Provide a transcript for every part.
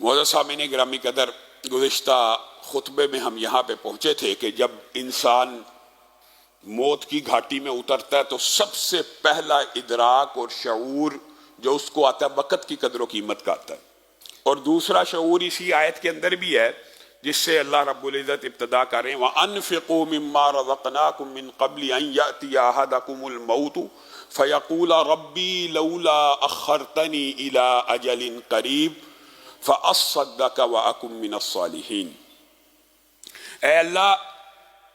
معزز سامعین گرامی قدر، گزشتہ خطبے میں ہم یہاں پہ پہنچے تھے کہ جب انسان موت کی گھاٹی میں اترتا ہے تو سب سے پہلا ادراک اور شعور جو اس کو آتا ہے وقت کی قدر و قیمت کا آتا ہے، اور دوسرا شعور اسی آیت کے اندر بھی ہے جس سے اللہ رب العزت ابتدا کر رہے ہیں وَأَنفِقُوا مِمَّا رَزَقْنَاكُم مِّن قَبْلِ أَن يَأْتِيَ أَحَدَكُمُ الْمَوْتُ فَيَقُولَ رَبِّي لَوْلَا أَخَّرْتَنِي إِلَىٰ أَجَلٍ قَرِيبٍ فَأَصَّدَّقَ وَأَكُن مِّنَ الصَّالِحِينَ۔ اے اللہ،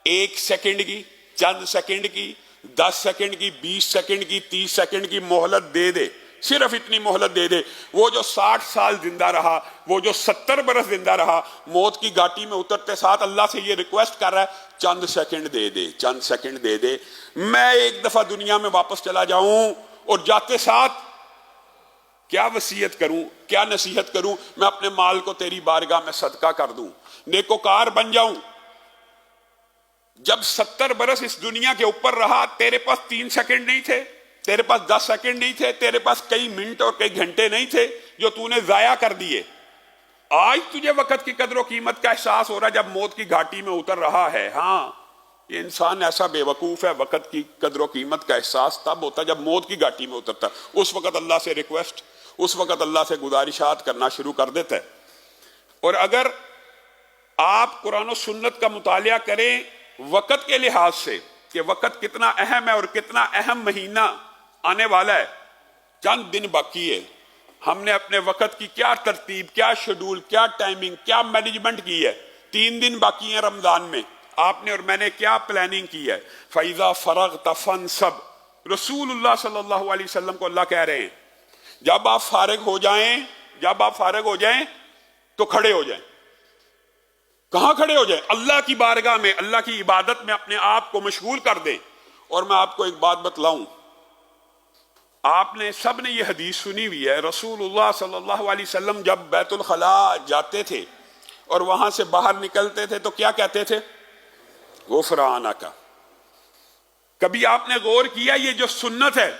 ایک سیکنڈ کی، چند سیکنڈ کی، 10 سیکنڈ کی، 20 سیکنڈ کی، 30 سیکنڈ کی مہلت دے دے، صرف اتنی مہلت دے دے۔ وہ جو 60 سال زندہ رہا، وہ جو 70 برس زندہ رہا، موت کی گھاٹی میں اترتے ساتھ اللہ سے یہ ریکویسٹ کر رہا ہے چند سیکنڈ دے دے، چند سیکنڈ دے دے، میں ایک دفعہ دنیا میں واپس چلا جاؤں اور جاتے ساتھ کیا وصیت کروں، کیا نصیحت کروں، میں اپنے مال کو تیری بارگاہ میں صدقہ کر دوں، نیکوکار بن جاؤں۔ جب 70 برس اس دنیا کے اوپر رہا، تیرے پاس 3 سیکنڈ نہیں تھے، تیرے پاس 10 سیکنڈ نہیں تھے، تیرے پاس کئی منٹ اور کئی گھنٹے نہیں تھے جو تو نے ضائع کر دیے۔ آج تجھے وقت کی قدر و قیمت کا احساس ہو رہا ہے جب موت کی گھاٹی میں اتر رہا ہے۔ ہاں، یہ انسان ایسا بے وقوف ہے، وقت کی قدر و قیمت کا احساس تب ہوتا ہے جب موت کی گھاٹی میں اترتا ہے۔ اس وقت اللہ سے ریکویسٹ، اس وقت اللہ سے گزارشات کرنا شروع کر دیتا ہے۔ اور اگر آپ قرآن و سنت کا مطالعہ کریں وقت کے لحاظ سے کہ وقت کتنا اہم ہے اور کتنا اہم مہینہ آنے والا ہے، چند دن باقی ہے، ہم نے اپنے وقت کی کیا ترتیب، کیا شیڈول، کیا ٹائمنگ، کیا مینجمنٹ کی ہے۔ 3 دن باقی ہیں رمضان میں، آپ نے اور میں نے کیا پلاننگ کی ہے۔ فَإِذَا فَرَغْتَ فَانْصَبْ، رسول اللہ صلی اللہ علیہ وسلم کو اللہ کہہ رہے ہیں جب آپ فارغ ہو جائیں، جب آپ فارغ ہو جائیں تو کھڑے ہو جائیں۔ کہاں کھڑے ہو جائیں؟ اللہ کی بارگاہ میں، اللہ کی عبادت میں اپنے آپ کو مشغول کر دیں۔ اور میں آپ کو ایک بات بتلاؤں، آپ نے سب نے یہ حدیث سنی ہوئی ہے، رسول اللہ صلی اللہ علیہ وسلم جب بیت الخلاء جاتے تھے اور وہاں سے باہر نکلتے تھے تو کیا کہتے تھے؟ غفرانک۔ کبھی آپ نے غور کیا یہ جو سنت ہے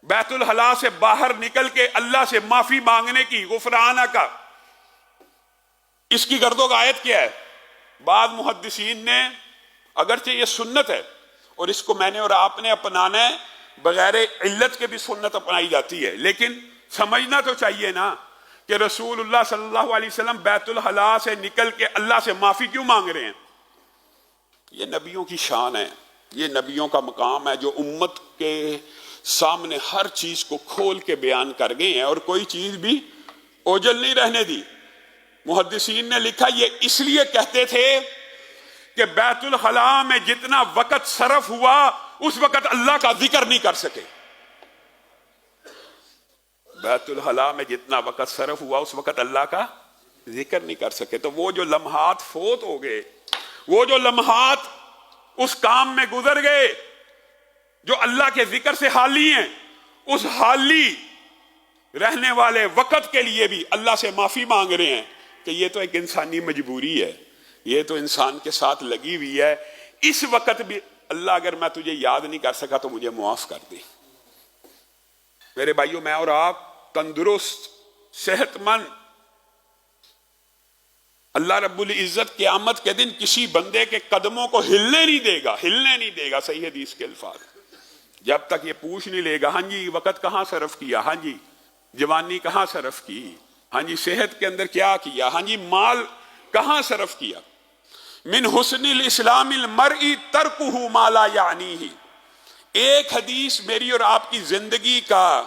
بیت الخلاء سے باہر نکل کے اللہ سے معافی مانگنے کی، غفرانک، اس کی گرد و آیت کیا ہے؟ بعض محدثین نے، اگرچہ یہ سنت ہے اور اس کو میں نے اور آپ نے اپنانا ہے، بغیر علت کے بھی سنت اپنائی جاتی ہے، لیکن سمجھنا تو چاہیے نا کہ رسول اللہ صلی اللہ علیہ وسلم بیت الخلاء سے نکل کے اللہ سے معافی کیوں مانگ رہے ہیں؟ یہ نبیوں کی شان ہے، یہ نبیوں کا مقام ہے جو امت کے سامنے ہر چیز کو کھول کے بیان کر گئے ہیں اور کوئی چیز بھی اوجل نہیں رہنے دی۔ محدثین نے لکھا یہ اس لیے کہتے تھے کہ بیت الخلاء میں جتنا وقت صرف ہوا اس وقت اللہ کا ذکر نہیں کر سکے۔ بیت الخلاء میں جتنا وقت صرف ہوا اس وقت اللہ کا ذکر نہیں کر سکے۔ تو وہ جو لمحات فوت ہو گئے، وہ جو لمحات اس کام میں گزر گئے جو اللہ کے ذکر سے حالی ہیں، اس حالی رہنے والے وقت کے لیے بھی اللہ سے معافی مانگ رہے ہیں کہ یہ تو ایک انسانی مجبوری ہے، یہ تو انسان کے ساتھ لگی ہوئی ہے، اس وقت بھی اللہ اگر میں تجھے یاد نہیں کر سکا تو مجھے معاف کر دے۔ میرے بھائیوں، میں اور آپ تندرست، صحت مند، اللہ رب العزت قیامت کے دن کسی بندے کے قدموں کو ہلنے نہیں دے گا، ہلنے نہیں دے گا، صحیح حدیث کے الفاظ، جب تک یہ پوچھ نہیں لے گا ہاں جی وقت کہاں صرف کیا، ہاں جی جوانی کہاں صرف کی، ہاں جی صحت کے اندر کیا کیا، ہاں جی مال کہاں صرف کیا۔ من حسن الاسلام المرء ترکہ ما لا یعنیہ، ایک حدیث میری اور آپ کی زندگی کا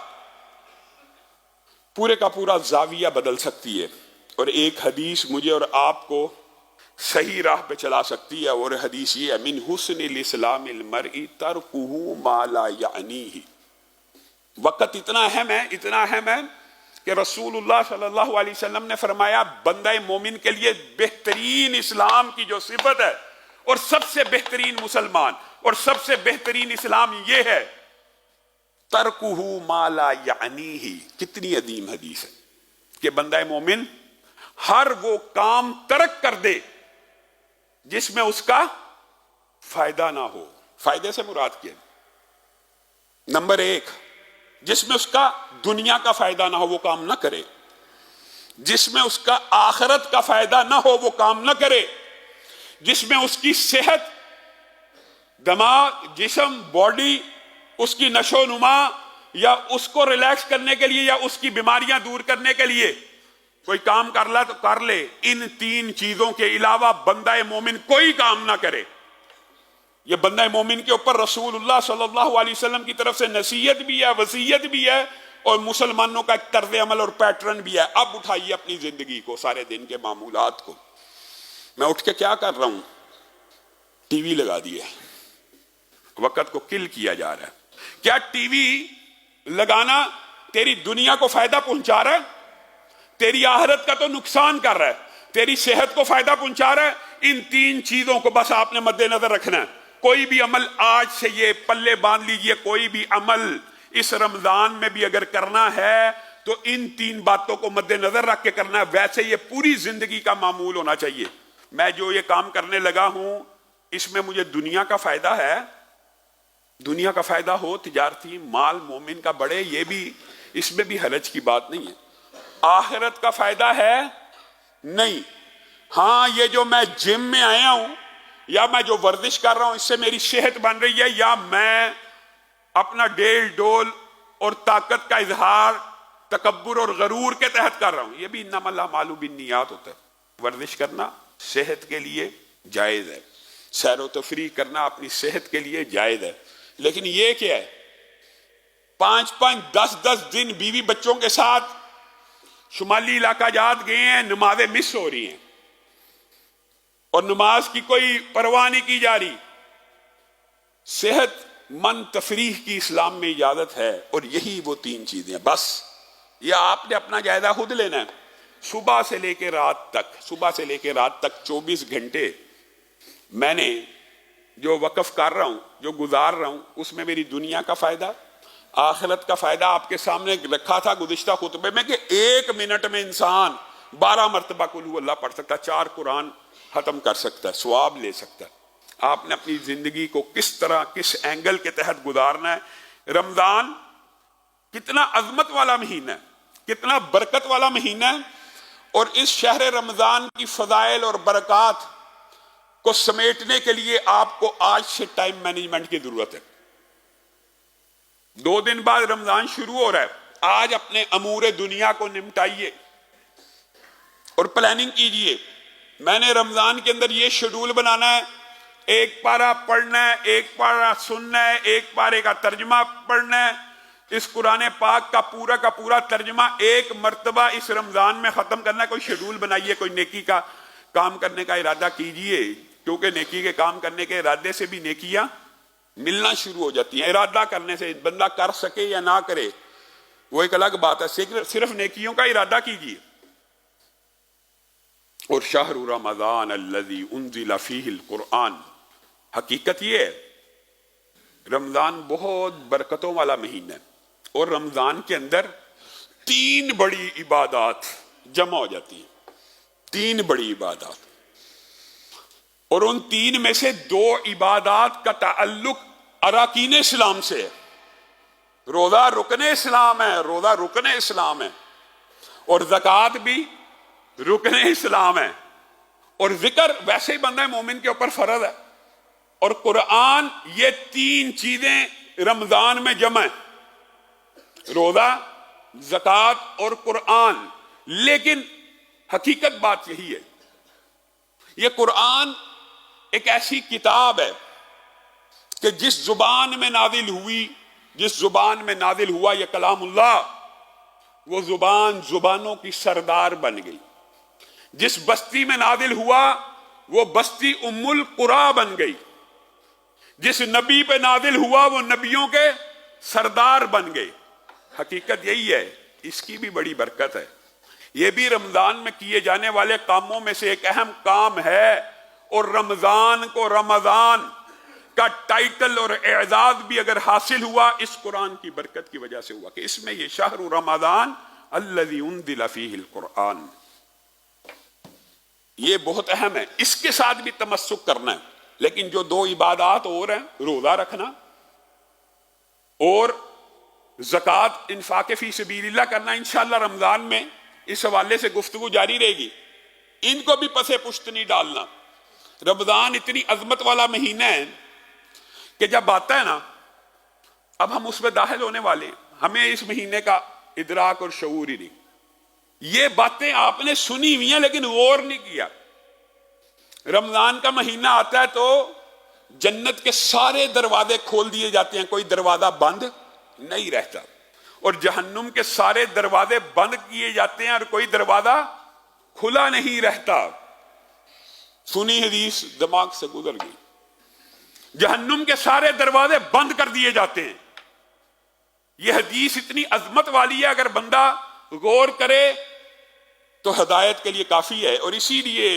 پورے کا پورا زاویہ بدل سکتی ہے، اور ایک حدیث مجھے اور آپ کو صحیح راہ پہ چلا سکتی ہے، اور حدیث یہ ہے من حسن الاسلام المرء ترکہ ما لا یعنیہ۔ وقت اتنا اہم ہے، اتنا اہم ہے کہ رسول اللہ صلی اللہ علیہ وسلم نے فرمایا بندہ مومن کے لیے بہترین اسلام کی جو صفت ہے اور سب سے بہترین مسلمان اور سب سے بہترین اسلام یہ ہے ترکہ ما لا یعنیہ۔ کتنی عظیم حدیث ہے کہ بندہ مومن ہر وہ کام ترک کر دے جس میں اس کا فائدہ نہ ہو۔ فائدے سے مراد کیا؟ نمبر 1، جس میں اس کا دنیا کا فائدہ نہ ہو وہ کام نہ کرے۔ جس میں اس کا آخرت کا فائدہ نہ ہو وہ کام نہ کرے، جس میں اس کی صحت، دماغ، جسم، باڈی، اس کی نشو و نما یا اس کو ریلیکس کرنے کے لیے یا اس کی بیماریاں دور کرنے کے لیے کوئی کام کر لا تو کر لے، ان تین چیزوں کے علاوہ بندہ مومن کوئی کام نہ کرے۔ یہ بندہ مومن کے اوپر رسول اللہ صلی اللہ علیہ وسلم کی طرف سے نصیحت بھی ہے، وصیت بھی ہے، اور مسلمانوں کا ایک طرز عمل اور پیٹرن بھی ہے۔ اب اٹھائیے اپنی زندگی کو، سارے دن کے معمولات کو۔ میں اٹھ کے کیا کر رہا ہوں؟ ٹی وی لگا دیے، وقت کو کل کیا جا رہا ہے۔ کیا ٹی وی لگانا تیری دنیا کو فائدہ پہنچا رہا ہے؟ تیری آخرت کا تو نقصان کر رہا ہے۔ تیری صحت کو فائدہ پہنچا رہا ہے؟ ان تین چیزوں کو بس آپ نے مد نظر رکھنا ہے۔ کوئی بھی عمل آج سے یہ پلے باندھ لیجئے، کوئی بھی عمل اس رمضان میں بھی اگر کرنا ہے تو ان تین باتوں کو مد نظر رکھ کے کرنا ہے، ویسے یہ پوری زندگی کا معمول ہونا چاہیے۔ میں جو یہ کام کرنے لگا ہوں اس میں مجھے دنیا کا فائدہ ہے، دنیا کا فائدہ ہو، تجارتی مال مومن کا بڑھے، یہ بھی، اس میں بھی حرج کی بات نہیں ہے۔ آخرت کا فائدہ ہے نہیں۔ ہاں یہ جو میں جم میں آیا ہوں یا میں جو ورزش کر رہا ہوں اس سے میری صحت بن رہی ہے، یا میں اپنا ڈیل ڈول اور طاقت کا اظہار تکبر اور غرور کے تحت کر رہا ہوں، یہ بھی انما الاعمال بالنیات ہوتا ہے۔ ورزش کرنا صحت کے لیے جائز ہے، سیر و تفریح کرنا اپنی صحت کے لیے جائز ہے، لیکن یہ کیا ہے؟ 5-10 دن بیوی بچوں کے ساتھ شمالی علاقہ جات گئے ہیں، نمازیں مس ہو رہی ہیں اور نماز کی کوئی پرواہ نہیں کی جا رہی۔ صحت مند تفریح کی اسلام میں اجازت ہے، اور یہی وہ تین چیزیں ہیں۔ بس یہ آپ نے اپنا جائزہ خود لینا ہے۔ صبح سے لے کے رات تک 24 گھنٹے میں نے جو وقف کر رہا ہوں، جو گزار رہا ہوں، اس میں میری دنیا کا فائدہ، آخرت کا فائدہ آپ کے سامنے رکھا تھا گزشتہ خطبے میں کہ 1 منٹ میں انسان 12 مرتبہ قل ہو اللہ پڑھ سکتا ہے، 4 قرآن ختم کر سکتا ہے، ثواب لے سکتا ہے۔ آپ نے اپنی زندگی کو کس طرح، کس اینگل کے تحت گزارنا ہے۔ رمضان کتنا عظمت والا مہینہ ہے، کتنا برکت والا مہینہ ہے، اور اس شہر رمضان کی فضائل اور برکات کو سمیٹنے کے لیے آپ کو آج سے ٹائم مینجمنٹ کی ضرورت ہے۔ 2 دن بعد رمضان شروع ہو رہا ہے، آج اپنے امور دنیا کو نمٹائیے اور پلاننگ کیجئے۔ میں نے رمضان کے اندر یہ شیڈول بنانا ہے، 1 پارہ پڑھنا ہے، 1 پارہ سننا ہے، 1 پارے کا ترجمہ پڑھنا ہے، اس قرآن پاک کا پورا ترجمہ 1 مرتبہ اس رمضان میں ختم کرنا ہے۔ کوئی شیڈول بنائیے، کوئی نیکی کا کام کرنے کا ارادہ کیجئے، کیونکہ نیکی کے کام کرنے کے ارادے سے بھی نیکیاں ملنا شروع ہو جاتی ہیں۔ ارادہ کرنے سے بندہ کر سکے یا نہ کرے وہ ایک الگ بات ہے، صرف نیکیوں کا ارادہ کیجئے۔ اور شہر رمضان الذی انزل فیہ القرآن، حقیقت یہ ہے رمضان بہت برکتوں والا مہینہ ہے، اور رمضان کے اندر 3 بڑی عبادات جمع ہو جاتی ہیں، 3 بڑی عبادات، اور ان 3 میں سے 2 عبادات کا تعلق اراکین اسلام سے ہے۔ روزہ رکن اسلام ہے، اور زکوٰۃ بھی رکن اسلام ہے، اور ذکر ویسے ہی بندہ مومن کے اوپر فرض ہے، اور قرآن، یہ 3 چیزیں رمضان میں جمع ہیں، روزہ، زکوٰۃ اور قرآن۔ لیکن حقیقت بات یہی ہے، یہ قرآن ایک ایسی کتاب ہے کہ جس زبان میں نازل ہوا یہ کلام اللہ، وہ زبان زبانوں کی سردار بن گئی۔ جس بستی میں نازل ہوا وہ بستی ام القریٰ بن گئی۔ جس نبی پہ نازل ہوا وہ نبیوں کے سردار بن گئے۔ حقیقت یہی ہے، اس کی بھی بڑی برکت ہے۔ یہ بھی رمضان میں کیے جانے والے کاموں میں سے ایک اہم کام ہے، اور رمضان کو رمضان کا ٹائٹل اور اعزاز بھی اگر حاصل ہوا اس قرآن کی برکت کی وجہ سے ہوا کہ اس میں یہ شہر رمضان الذی انزل فیہ القرآن، یہ بہت اہم ہے، اس کے ساتھ بھی تمسک کرنا ہے۔ لیکن جو 2 عبادات اور ہیں، روزہ رکھنا اور زکوٰۃ، انفاق فی سبیل اللہ کرنا انشاءاللہ رمضان میں اس حوالے سے گفتگو جاری رہے گی. ان کو بھی پسے پشت نہیں ڈالنا. رمضان اتنی عظمت والا مہینہ ہے کہ جب آتا ہے نا، اب ہم اس میں داخل ہونے والے ہیں، ہمیں اس مہینے کا ادراک اور شعور ہی نہیں. یہ باتیں آپ نے سنی ہوئی ہیں لیکن غور نہیں کیا. رمضان کا مہینہ آتا ہے تو جنت کے سارے دروازے کھول دیے جاتے ہیں، کوئی دروازہ بند نہیں رہتا، اور جہنم کے سارے دروازے بند کیے جاتے ہیں اور کوئی دروازہ کھلا نہیں رہتا. سنی حدیث دماغ سے گزر گئی. جہنم کے سارے دروازے بند کر دیے جاتے ہیں. یہ حدیث اتنی عظمت والی ہے، اگر بندہ غور کرے تو ہدایت کے لیے کافی ہے. اور اسی لیے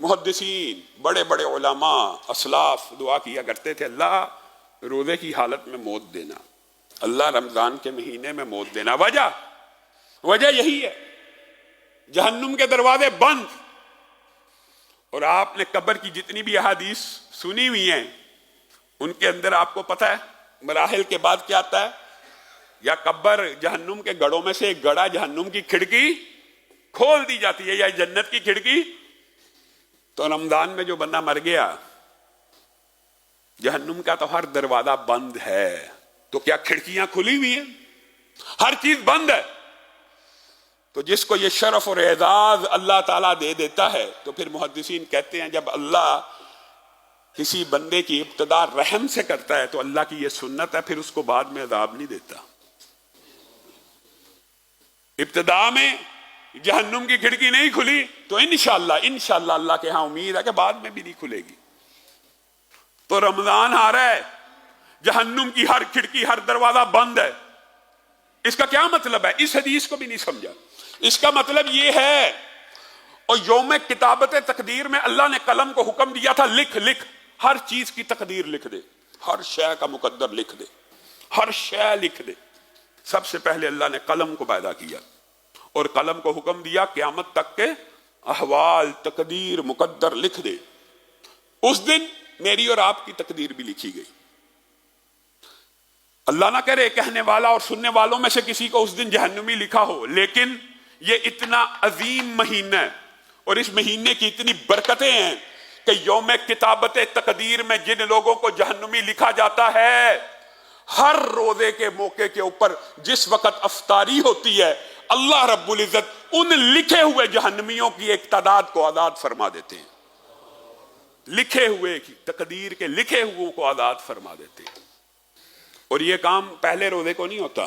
محدثین، بڑے بڑے علماء، اسلاف دعا کیا کرتے تھے، اللہ روزے کی حالت میں موت دینا، اللہ رمضان کے مہینے میں موت دینا. وجہ یہی ہے، جہنم کے دروازے بند. اور آپ نے قبر کی جتنی بھی احادیث سنی ہوئی ہیں ان کے اندر آپ کو پتہ ہے مراحل کے بعد کیا آتا ہے. یا قبر جہنم کے گڑوں میں سے ایک گڑا جہنم کی کھڑکی کھول دی جاتی ہے، یا جنت کی کھڑکی. تو رمضان میں جو بندہ مر گیا، جہنم کا تو ہر دروازہ بند ہے، تو کیا کھڑکیاں کھلی ہوئی ہیں؟ ہر چیز بند ہے. تو جس کو یہ شرف اور اعزاز اللہ تعالیٰ دے دیتا ہے، تو پھر محدثین کہتے ہیں جب اللہ کسی بندے کی ابتدا رحم سے کرتا ہے تو اللہ کی یہ سنت ہے، پھر اس کو بعد میں عذاب نہیں دیتا. ابتدا میں جہنم کی کھڑکی نہیں کھلی تو انشاءاللہ اللہ کے ہاں امید ہے کہ بعد میں بھی نہیں کھلے گی. تو رمضان آ رہا ہے، جہنم کی ہر کھڑکی، ہر دروازہ بند ہے. اس کا کیا مطلب ہے؟ اس حدیث کو بھی نہیں سمجھا. اس کا مطلب یہ ہے، اور یوم کتابت تقدیر میں اللہ نے قلم کو حکم دیا تھا، لکھ ہر چیز کی تقدیر لکھ دے، ہر شے کا مقدر لکھ دے، ہر شے لکھ دے. سب سے پہلے اللہ نے قلم کو پیدا کیا اور قلم کو حکم دیا قیامت تک کے احوال، تقدیر، مقدر لکھ دے. اس دن میری اور آپ کی تقدیر بھی لکھی گئی. اللہ نہ کرے کہنے والا اور سننے والوں میں سے کسی کو اس دن جہنمی لکھا ہو، لیکن یہ اتنا عظیم مہینہ ہے اور اس مہینے کی اتنی برکتیں ہیں کہ یوم کتابت تقدیر میں جن لوگوں کو جہنمی لکھا جاتا ہے، ہر روزے کے موقع کے اوپر جس وقت افطاری ہوتی ہے، اللہ رب العزت ان لکھے ہوئے جہنمیوں کی ایک تعداد کو آزاد فرما دیتے ہیں. لکھے ہوئے کی تقدیر کے لکھے ہوئے کو آزاد فرما دیتے ہیں. اور یہ کام پہلے روزے کو نہیں ہوتا،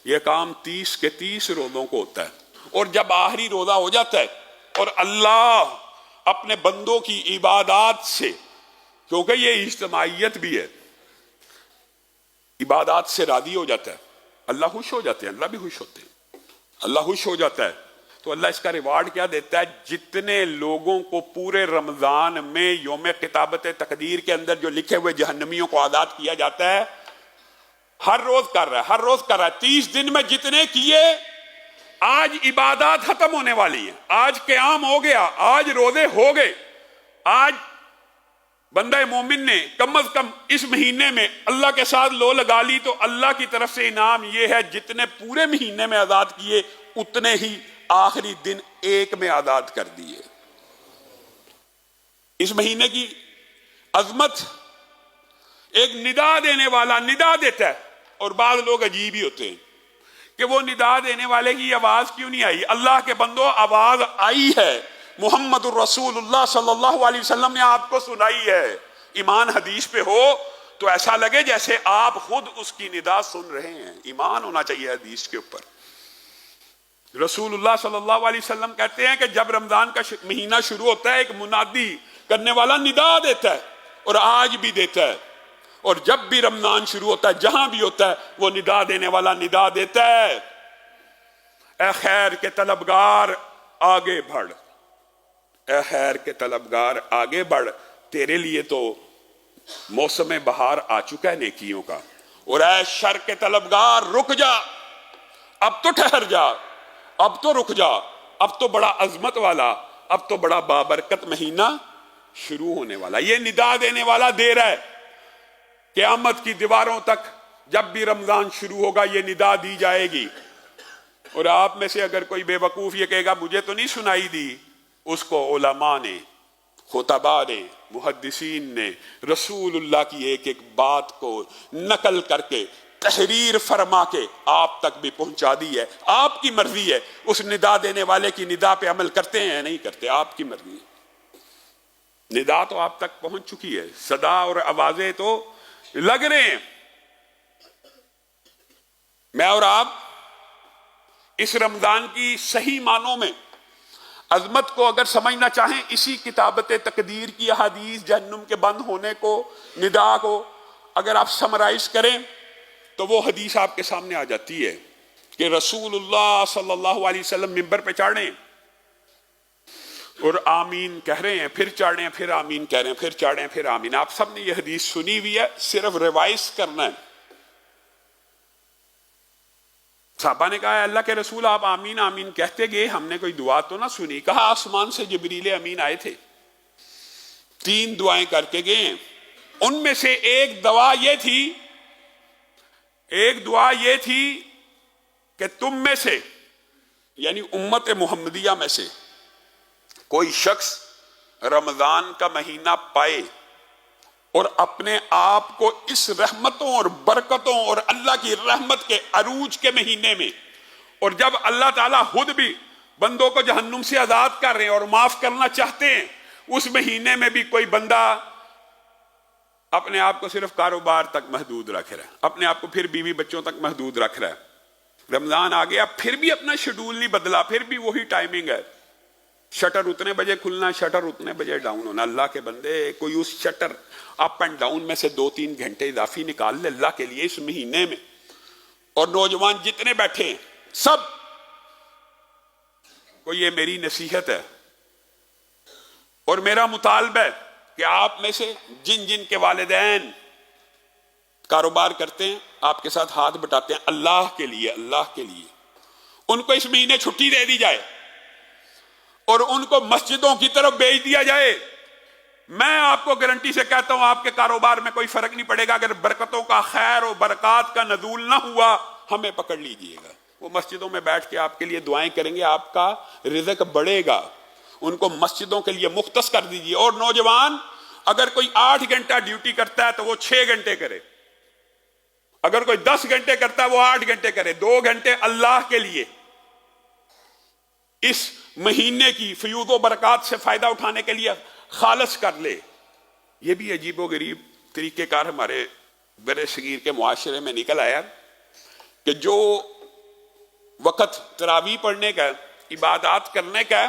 یہ کام 30 کے 30 روزوں کو ہوتا ہے. اور جب آخری روزہ ہو جاتا ہے اور اللہ اپنے بندوں کی عبادات سے، کیونکہ یہ اجتماعیت بھی ہے، عبادات سے راضی ہو جاتا ہے، اللہ خوش ہو جاتے ہیں، اللہ بھی خوش ہوتے ہیں. اللہ خوش ہو جاتا ہے تو اللہ اس کا ریوارڈ کیا دیتا ہے؟ جتنے لوگوں کو پورے رمضان میں یوم کتابت تقدیر کے اندر جو لکھے ہوئے جہنمیوں کو آزاد کیا جاتا ہے، ہر روز کر رہا ہے 30 دن میں جتنے کیے. آج عبادات ختم ہونے والی ہیں، آج قیام ہو گیا، آج روزے ہو گئے. آج بندہ مومن نے کم از کم اس مہینے میں اللہ کے ساتھ لو لگا لی تو اللہ کی طرف سے انعام یہ ہے، جتنے پورے مہینے میں آزاد کیے اتنے ہی آخری دن ایک میں آزاد کر دیے. اس مہینے کی عظمت، ایک ندا دینے والا ندا دیتا ہے، اور بعض لوگ عجیب ہی ہوتے ہیں کہ وہ ندا دینے والے کی آواز کیوں نہیں آئی؟ اللہ کے بندو آواز آئی ہے، محمد الرسول اللہ صلی اللہ علیہ وسلم نے آپ کو سنائی ہے. ایمان حدیث پہ ہو تو ایسا لگے جیسے آپ خود اس کی ندا سن رہے ہیں. ایمان ہونا چاہیے حدیث کے اوپر. رسول اللہ صلی اللہ علیہ وسلم کہتے ہیں کہ جب رمضان کا مہینہ شروع ہوتا ہے ایک منادی کرنے والا ندا دیتا ہے، اور آج بھی دیتا ہے. اور جب بھی رمضان شروع ہوتا ہے جہاں بھی ہوتا ہے وہ ندا دینے والا ندا دیتا ہے، اے خیر کے طلبگار آگے بڑھ، اے خیر کے طلبگار آگے بڑھ، تیرے لیے تو موسم بہار آ چکا ہے نیکیوں کا. اور اے شر کے طلبگار رک جا، اب تو ٹھہر جا، اب تو رک جا، اب تو بڑا عظمت والا، اب تو بڑا بابرکت مہینہ شروع ہونے والا. یہ ندا دینے والا دے رہا ہے. قیامت کی دیواروں تک جب بھی رمضان شروع ہوگا یہ ندا دی جائے گی اور آپ میں سے اگر کوئی بے وقوف یہ کہے گا مجھے تو نہیں سنائی دی، اس کو علماء نے، خطباء نے، محدثین نے رسول اللہ کی ایک ایک بات کو نقل کر کے تحریر فرما کے آپ تک بھی پہنچا دی ہے۔ آپ کی مرضی ہے اس ندا دینے والے کی ندا پہ عمل کرتے ہیں یا نہیں کرتے، آپ کی مرضی ہے۔ ندا تو آپ تک پہنچ چکی ہے، صدا اور آوازیں تو لگ رہے ہیں۔ میں اور آپ اس رمضان کی صحیح معنوں میں عظمت کو اگر سمجھنا چاہیں، اسی کتابت تقدیر کی احادیث، جہنم کے بند ہونے کو، ندا کو اگر آپ سمرائز کریں تو وہ حدیث آپ کے سامنے آ جاتی ہے کہ رسول اللہ صلی اللہ علیہ وسلم ممبر پہ چڑھ رہے ہیں اور آمین کہہ رہے ہیں، پھر چڑھ رہے ہیں، پھر آمین کہہ رہے ہیں، پھر چڑھ رہے ہیں، پھر آمین۔ آپ سب نے یہ حدیث سنی ہوئی ہے، صرف ریوائز کرنا ہے۔ صحابہ نے کہا اللہ کے رسول آپ آمین آمین کہتے گئے، ہم نے کوئی دعا تو نہ سنی؟ کہا آسمان سے جبریل امین آئے تھے، 3 دعائیں کر کے گئے ہیں، ان میں سے ایک دعا یہ تھی کہ تم میں سے یعنی امت محمدیہ میں سے کوئی شخص رمضان کا مہینہ پائے اور اپنے آپ کو اس رحمتوں اور برکتوں اور اللہ کی رحمت کے عروج کے مہینے میں، اور جب اللہ تعالیٰ خود بھی بندوں کو جہنم سے آزاد کر رہے ہیں اور معاف کرنا چاہتے ہیں، اس مہینے میں بھی کوئی بندہ اپنے آپ کو صرف کاروبار تک محدود رکھ رہا ہے، اپنے آپ کو پھر بیوی بچوں تک محدود رکھ رہا ہے، رمضان آ گیا پھر بھی اپنا شیڈول نہیں بدلا، پھر بھی وہی ٹائمنگ ہے، شٹر اتنے بجے کھلنا، شٹر اتنے بجے ڈاؤن ہونا۔ اللہ کے بندے کوئی اس شٹر اپ اینڈ ڈاؤن میں سے 2-3 گھنٹے اضافی نکال لے اللہ کے لیے اس مہینے میں۔ اور نوجوان جتنے بیٹھے ہیں سب کو یہ میری نصیحت ہے اور میرا مطالبہ ہے کہ آپ میں سے جن جن کے والدین کاروبار کرتے ہیں، آپ کے ساتھ ہاتھ بٹاتے ہیں، اللہ کے لیے ان کو اس مہینے چھٹی دے دی جائے اور ان کو مسجدوں کی طرف بھیج دیا جائے۔ میں آپ کو گارنٹی سے کہتا ہوں آپ کے کاروبار میں کوئی فرق نہیں پڑے گا اگر برکتوں کا، خیر و برکات کا نزول نہ ہوا، ہمیں پکڑ لیجئے گا۔ وہ مسجدوں میں بیٹھ کے آپ کے لیے دعائیں کریں گے، آپ کا رزق بڑھے گا، ان کو مسجدوں کے لیے مختص کر دیجئے۔ اور نوجوان اگر کوئی 8 گھنٹہ ڈیوٹی کرتا ہے تو وہ 6 گھنٹے کرے، اگر کوئی 10 گھنٹے کرتا ہے وہ 8 گھنٹے کرے، 2 گھنٹے اللہ کے لیے اس مہینے کی فیوض و برکات سے فائدہ اٹھانے کے لیے خالص کر لے۔ یہ بھی عجیب و غریب طریقہ کار ہمارے برے صغیر کے معاشرے میں نکل آیا کہ جو وقت تراویح پڑھنے کا، عبادات کرنے کا،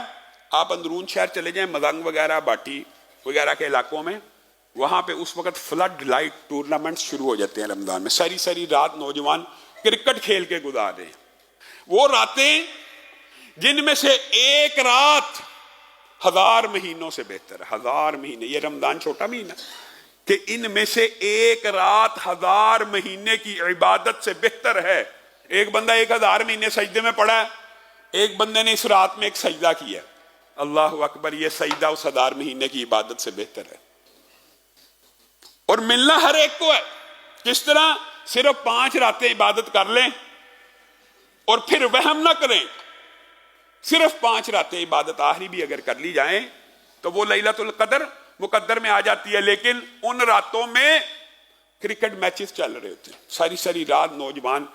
آپ اندرون شہر چلے جائیں، مدنگ وغیرہ، باٹی وغیرہ کے علاقوں میں، وہاں پہ اس وقت فلڈ لائٹ ٹورنامنٹ شروع ہو جاتے ہیں رمضان میں، ساری رات نوجوان کرکٹ کھیل کے گزار رہے ہیں۔ وہ راتیں جن میں سے ایک رات 1000 مہینوں سے بہتر ہے، 1000 مہینے، یہ رمضان چھوٹا مہینہ کہ ان میں سے ایک رات 1000 مہینے کی عبادت سے بہتر ہے۔ ایک بندہ 1000 مہینے سجدے میں پڑا ہے، ایک بندے نے اس رات میں ایک سجدہ کیا، اللہ اکبر، یہ سجدہ اس 1000 مہینے کی عبادت سے بہتر ہے۔ اور ملنا ہر ایک کو ہے، کس طرح؟ صرف 5 راتیں عبادت کر لیں اور پھر وہم نہ کریں، صرف 5 راتیں عبادت آخری بھی اگر کر لی جائیں تو وہ لیلۃ القدر مقدر میں آ جاتی ہے، لیکن ان راتوں میں کرکٹ میچز چل رہے ہوتے ہیں، ساری رات نوجوان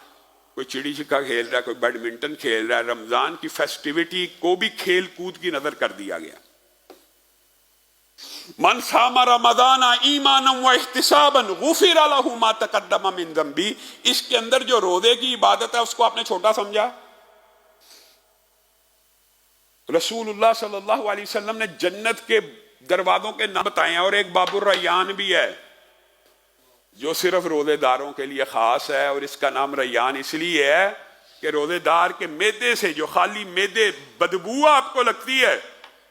کوئی چڑی چھکا کھیل رہا ہے، کوئی بیڈمنٹن کھیل رہا ہے۔ رمضان کی فیسٹیوٹی کو بھی کھیل کود کی نظر کر دیا گیا۔ من صام رمضان ایمانا واحتسابا غفر له ما تقدم من ذنبی، اس کے اندر جو روزے کی عبادت ہے اس کو آپ نے چھوٹا سمجھا؟ رسول اللہ صلی اللہ علیہ وسلم نے جنت کے دروازوں کے نام بتائے ہیں، اور ایک باب الریان بھی ہے جو صرف روزے داروں کے لیے خاص ہے، اور اس کا نام ریان اس لیے ہے کہ روزے دار کے معدے سے جو خالی معدے بدبو آپ کو لگتی ہے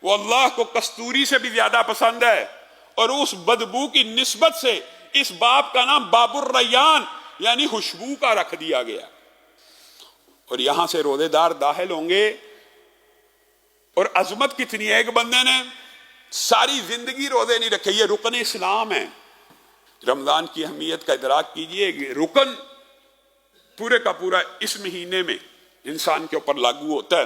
وہ اللہ کو کستوری سے بھی زیادہ پسند ہے، اور اس بدبو کی نسبت سے اس باب کا نام باب الریان یعنی خوشبو کا رکھ دیا گیا۔ اور یہاں سے روزے دار داخل ہوں گے، اور عظمت کتنی ہے، ایک بندے نے ساری زندگی روزے نہیں رکھے، یہ رکن اسلام ہے۔ رمضان کی اہمیت کا ادراک کیجئے، رکن پورے کا پورا اس مہینے میں انسان کے اوپر لاگو ہوتا ہے.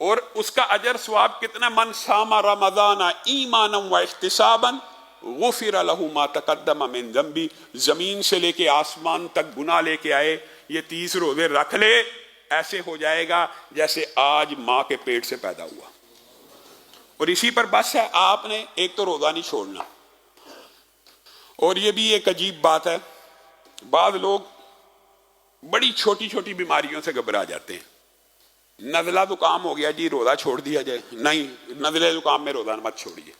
اور اس کا اجر ثواب کتنا؟ من صام رمضان ایمانا و احتسابا غفر له ما تقدم من ذنبی. زمین سے لے کے آسمان تک گناہ لے کے آئے، یہ 30 روزے رکھ لے، ایسے ہو جائے گا جیسے آج ماں کے پیٹ سے پیدا ہوا. اور اسی پر بس ہے، آپ نے ایک تو روزہ نہیں چھوڑنا. اور یہ بھی ایک عجیب بات ہے، بعض لوگ بڑی چھوٹی چھوٹی بیماریوں سے گھبرا جاتے ہیں. نزلہ زکام ہو گیا جی روزہ چھوڑ دیا جائے، نہیں، نزلہ زکام میں روزہ مت چھوڑیے.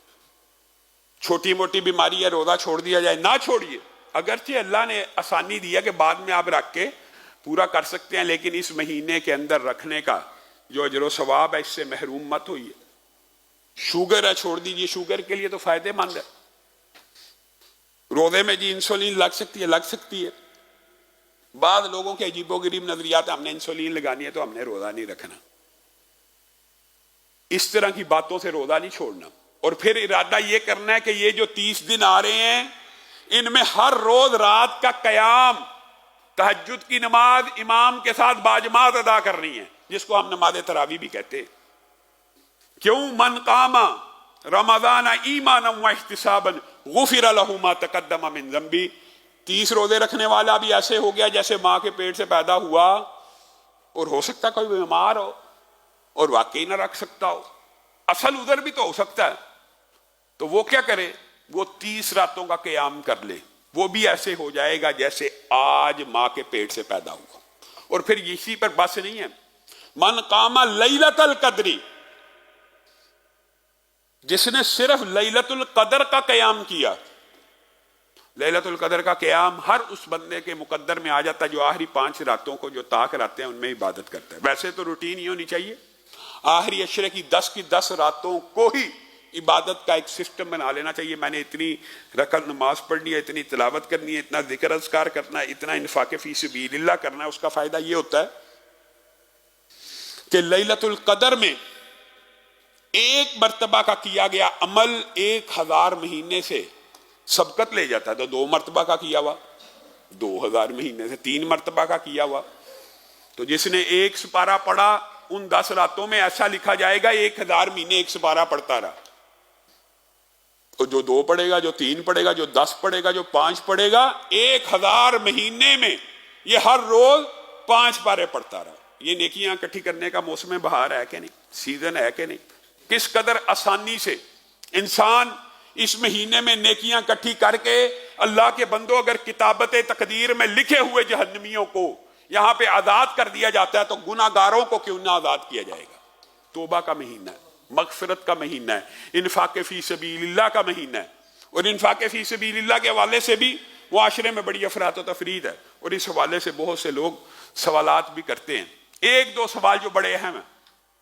چھوٹی موٹی بیماری ہے روزہ چھوڑ دیا جائے، نہ چھوڑیے. اگرچہ اللہ نے آسانی دیا کہ بعد میں آپ رکھ کے پورا کر سکتے ہیں، لیکن اس مہینے کے اندر رکھنے کا جو اجر و ثواب ہے اس سے محروم مت ہوئیے. شوگر ہے چھوڑ دیجیے، شوگر کے لیے تو فائدہ مند ہے. روزے میں جی انسولین لگ سکتی ہے. بعض لوگوں کے عجیب و غریب نظریات، ہم نے انسولین لگانی ہے تو ہم نے روزہ نہیں رکھنا. اس طرح کی باتوں سے روزہ نہیں چھوڑنا. اور پھر ارادہ یہ کرنا ہے کہ یہ جو 30 دن آ رہے ہیں ان میں ہر روز رات کا قیام، تہجد کی نماز امام کے ساتھ باجماعت ادا کرنی ہے، جس کو ہم نماز تراویح بھی کہتے ہیں. کیوں؟ من قام رمضان ایمانا و احتسابا غفر له ما تقدم من ذنبی. 30 روزے رکھنے والا بھی ایسے ہو گیا جیسے ماں کے پیٹ سے پیدا ہوا. اور ہو سکتا کوئی بیمار ہو اور واقعی نہ رکھ سکتا ہو، اصل ادھر بھی تو ہو سکتا ہے. تو وہ کیا کرے؟ وہ 30 راتوں کا قیام کر لے. وہ بھی ایسے ہو جائے گا جیسے آج ماں کے پیٹ سے پیدا ہوا. اور پھر اسی پر بس نہیں ہے، من قام لیلۃ القدر، جس نے صرف لیلۃ القدر کا قیام کیا. لیلۃ القدر کا قیام ہر اس بندے کے مقدر میں آ جاتا ہے جو آخری 5 راتوں کو جو طاق رہتے ہیں ان میں عبادت کرتا ہے. ویسے تو روٹین ہی ہونی چاہیے، آخری عشرے کی 10 راتوں کو ہی عبادت کا ایک سسٹم بنا لینا چاہیے. میں نے اتنی رکعت نماز پڑھنی ہے، اتنی تلاوت کرنی ہے، اتنا ذکر اذکار کرنا ہے، اتنا انفاق فی سبیل اللہ کرنا ہے. اس کا فائدہ یہ ہوتا ہے کہ لیلۃ القدر میں ایک مرتبہ کا کیا گیا عمل 1000 مہینے سے سبقت لے جاتا ہے. تو 2 مرتبہ کا کیا ہوا 2000 مہینے سے 3 مرتبہ کا کیا ہوا. تو جس نے 1 سپارہ پڑھا ان 10 راتوں میں ایسا لکھا جائے گا 1000 مہینے 1 سپارہ پڑھتا رہا. تو جو 2 پڑھے گا، جو 3 پڑھے گا، جو 10 پڑھے گا، جو 5 پڑھے گا، 1000 مہینے میں یہ ہر روز 5 پارے پڑھتا رہا. یہ نیکیاں اکٹھی کرنے کا موسم بہار ہے کہ نہیں، سیزن ہے کہ نہیں. کس قدر آسانی سے انسان اس مہینے میں نیکیاں اکٹھی کر کے، اللہ کے بندوں اگر کتابت تقدیر میں لکھے ہوئے جہنمیوں کو یہاں پہ آزاد کر دیا جاتا ہے تو گناہ گاروں کو کیوں نہ آزاد کیا جائے گا. توبہ کا مہینہ ہے، مغفرت کا مہینہ ہے، انفاق فی سبیل اللہ کا مہینہ ہے. اور انفاق فی سبیل اللہ کے حوالے سے بھی معاشرے میں بڑی افراط و تفرید ہے، اور اس حوالے سے بہت سے لوگ سوالات بھی کرتے ہیں. 1-2 سوال جو بڑے اہم ہیں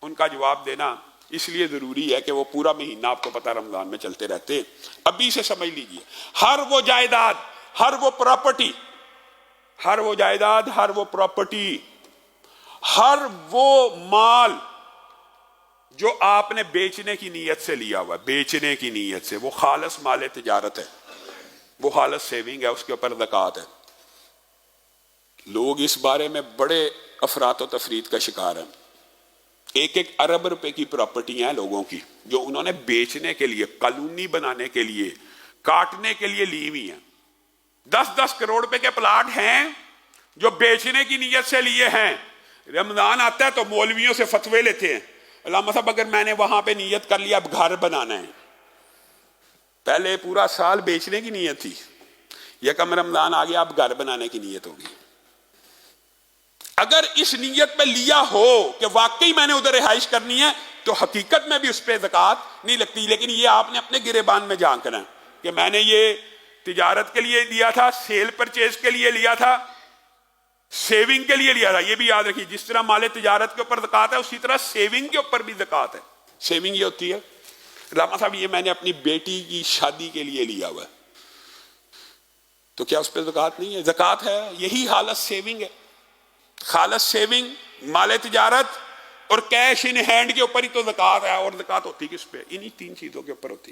ان کا جواب دینا اس لیے ضروری ہے کہ وہ پورا مہینہ آپ کو پتہ رمضان میں چلتے رہتے ہیں. ابھی سے سمجھ لیجئے، ہر وہ جائیداد، ہر وہ پراپرٹی، ہر وہ جائیداد، ہر وہ پراپرٹی، ہر وہ مال جو آپ نے بیچنے کی نیت سے لیا ہوا، بیچنے کی نیت سے، وہ خالص مال تجارت ہے، وہ خالص سیونگ ہے، اس کے اوپر زکوٰۃ ہے. لوگ اس بارے میں بڑے افراط و تفرید کا شکار ہیں. 1 ارب روپے کی پراپرٹیاں ہیں لوگوں کی جو انہوں نے بیچنے کے لیے، کالونی بنانے کے لیے، کاٹنے کے لیے لی ہوئی ہیں. 10 کروڑ روپے کے پلاٹ ہیں جو بیچنے کی نیت سے لیے ہیں. رمضان آتا ہے تو مولویوں سے فتوے لیتے ہیں، علامہ صاحب اگر میں نے وہاں پہ نیت کر لیا اب گھر بنانا ہے. پہلے پورا سال بیچنے کی نیت تھی، یکم رمضان آ گیا اب گھر بنانے کی نیت ہوگی. اگر اس نیت پہ لیا ہو کہ واقعی میں نے ادھر رہائش کرنی ہے تو حقیقت میں بھی اس پہ زکوٰۃ نہیں لگتی. لیکن یہ آپ نے اپنے گریبان میں جھانکنا ہے کہ میں نے یہ تجارت کے لیے لیا تھا، سیل پرچیز کے لیے لیا تھا، سیونگ کے لیے لیا تھا. یہ بھی یاد رکھیے، جس طرح مال تجارت کے اوپر زکوٰۃ ہے اسی طرح سیونگ کے اوپر بھی زکوٰۃ ہے. سیونگ یہ ہوتی ہے علامہ صاحب یہ میں نے اپنی بیٹی کی شادی کے لیے لیا ہوا ہے، تو کیا اس پہ زکوٰۃ نہیں ہے؟ زکوٰۃ ہے. یہی حالت سیونگ ہے، خالص سیونگ، مال تجارت اور کیش ان ہینڈ کے اوپر ہی تو زکوٰۃ ہے. اور زکوٰۃ ہوتی کس پہ؟ انہی 3 چیزوں کے اوپر ہوتی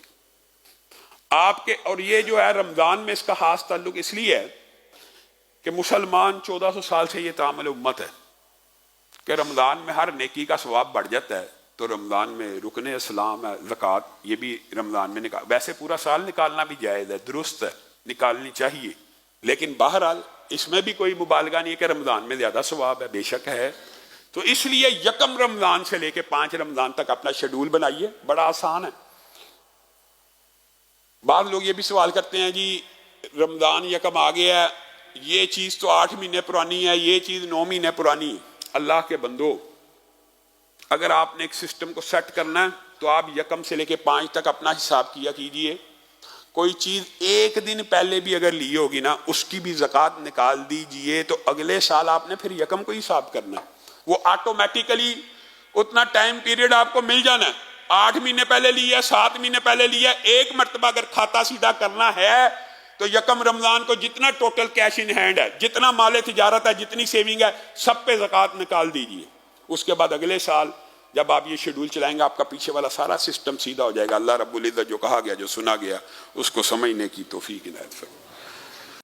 آپ کے. اور یہ جو ہے رمضان میں اس کا خاص تعلق اس لیے ہے کہ مسلمان 1400 سال سے یہ تعامل امت ہے کہ رمضان میں ہر نیکی کا ثواب بڑھ جاتا ہے، تو رمضان میں رکن اسلام ہے زکوٰۃ، یہ بھی رمضان میں نکال، ویسے پورا سال نکالنا بھی جائز ہے، درست ہے، نکالنی چاہیے، لیکن بہرحال اس میں بھی کوئی مبالغہ نہیں ہے کہ رمضان میں زیادہ ثواب ہے، بے شک ہے۔ تو اس لیے یکم رمضان سے لے کے 5 رمضان تک اپنا شیڈول بنائیے، بڑا آسان ہے۔ بعض لوگ یہ بھی سوال کرتے ہیں جی رمضان یکم آ گیا ہے، یہ چیز تو 8 مہینے پرانی ہے، یہ چیز 9 مہینے پرانی۔ اللہ کے بندو، اگر آپ نے ایک سسٹم کو سیٹ کرنا ہے تو آپ یکم سے لے کے 5 تک اپنا حساب کیا کیجئے، کوئی چیز ایک دن پہلے بھی اگر لی ہوگی نا اس کی بھی زکوٰۃ نکال دیجئے، تو اگلے سال آپ نے پھر یکم کو حساب کرنا ہے، وہ آٹومیٹیکلی اتنا ٹائم پیریڈ آپ کو مل جانا ہے۔ 8 مہینے پہلے لیا، 7 مہینے پہلے لیا، ایک مرتبہ اگر کھاتا سیدھا کرنا ہے تو یکم رمضان کو جتنا ٹوٹل کیش ان ہینڈ ہے، جتنا مال تجارت ہے، جتنی سیونگ ہے، سب پہ زکوٰۃ نکال دیجئے۔ اس کے بعد اگلے سال جب آپ یہ شیڈول چلائیں گے آپ کا پیچھے والا سارا سسٹم سیدھا ہو جائے گا۔ اللہ رب العزت جو کہا گیا، جو سنا گیا، اس کو سمجھنے کی توفیق عنایت فرمائے۔